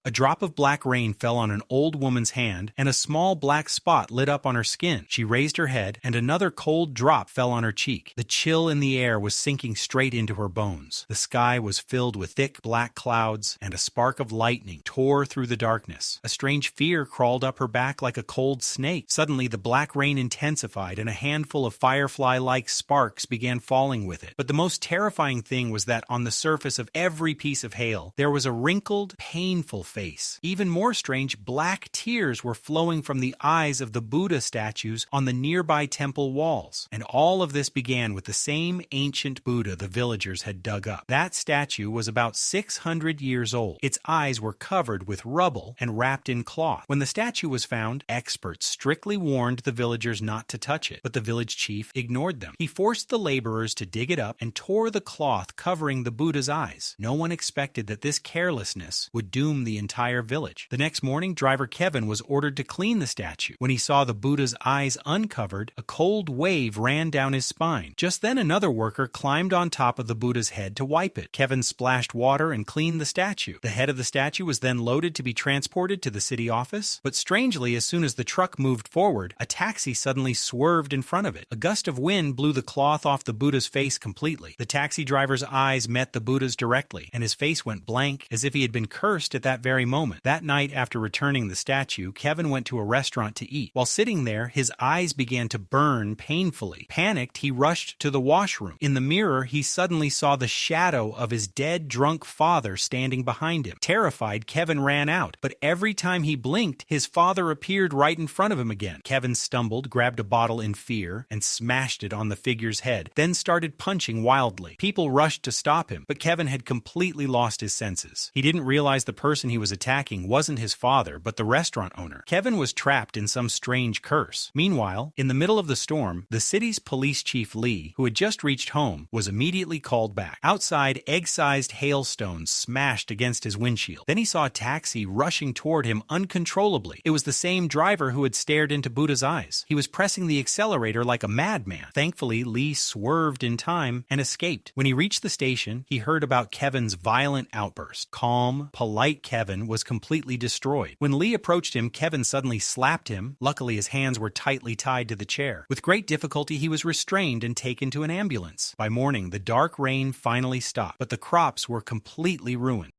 A drop of black rain fell on an old woman's hand, and a small black spot lit up on her skin. She raised her head, and another cold drop fell on her cheek. The chill in the air was sinking straight into her bones. The sky was filled with thick black clouds, and a spark of lightning tore through the darkness. A strange fear crawled up her back like a cold snake. Suddenly, the black rain intensified, and a handful of firefly-like sparks began falling with it. But the most terrifying thing was that on the surface of every piece of hail, there was a wrinkled, painful face. Even more strange, black tears were flowing from the eyes of the Buddha statues on the nearby temple walls. And all of this began with the same ancient Buddha the villagers had dug up. That statue was about 600 years old. Its eyes were covered with rubble and wrapped in cloth. When the statue was found, experts strictly warned the villagers not to touch it, but the village chief ignored them. He forced the laborers to dig it up and tore the cloth covering the Buddha's eyes. No one expected that this carelessness would doom the entire village. The next morning, driver Kevin was ordered to clean the statue. When he saw the Buddha's eyes uncovered, a cold wave ran down his spine. Just then, another worker climbed on top of the Buddha's head to wipe it. Kevin splashed water and cleaned the statue. The head of the statue was then loaded to be transported to the city office. But strangely, as soon as the truck moved forward, a taxi suddenly swerved in front of it. A gust of wind blew the cloth off the Buddha's face completely. The taxi driver's eyes met the Buddha's directly, and his face went blank, as if he had been cursed at that very moment. That night, after returning the statue, Kevin went to a restaurant to eat. While sitting there, his eyes began to burn painfully. Panicked, he rushed to the washroom. In the mirror, he suddenly saw the shadow of his dead, drunk father standing behind him. Terrified, Kevin ran out, but every time he blinked, his father appeared right in front of him again. Kevin stumbled, grabbed a bottle in fear, and smashed it on the figure's head, then started punching wildly. People rushed to stop him, but Kevin had completely lost his senses. He didn't realize the person he was attacking wasn't his father, but the restaurant owner. Kevin was trapped in some strange curse. Meanwhile, in the middle of the storm, the city's police chief Lee, who had just reached home, was immediately called back. Outside, egg-sized hailstones smashed against his windshield. Then he saw a taxi rushing toward him uncontrollably. It was the same driver who had stared into Buddha's eyes. He was pressing the accelerator like a madman. Thankfully, Lee swerved in time and escaped. When he reached the station, he heard about Kevin's violent outburst. Calm, polite Kevin was completely destroyed. When Lee approached him, Kevin suddenly slapped him. Luckily, his hands were tightly tied to the chair. With great difficulty, he was restrained and taken to an ambulance. By morning, the dark rain finally stopped, but the crops were completely ruined.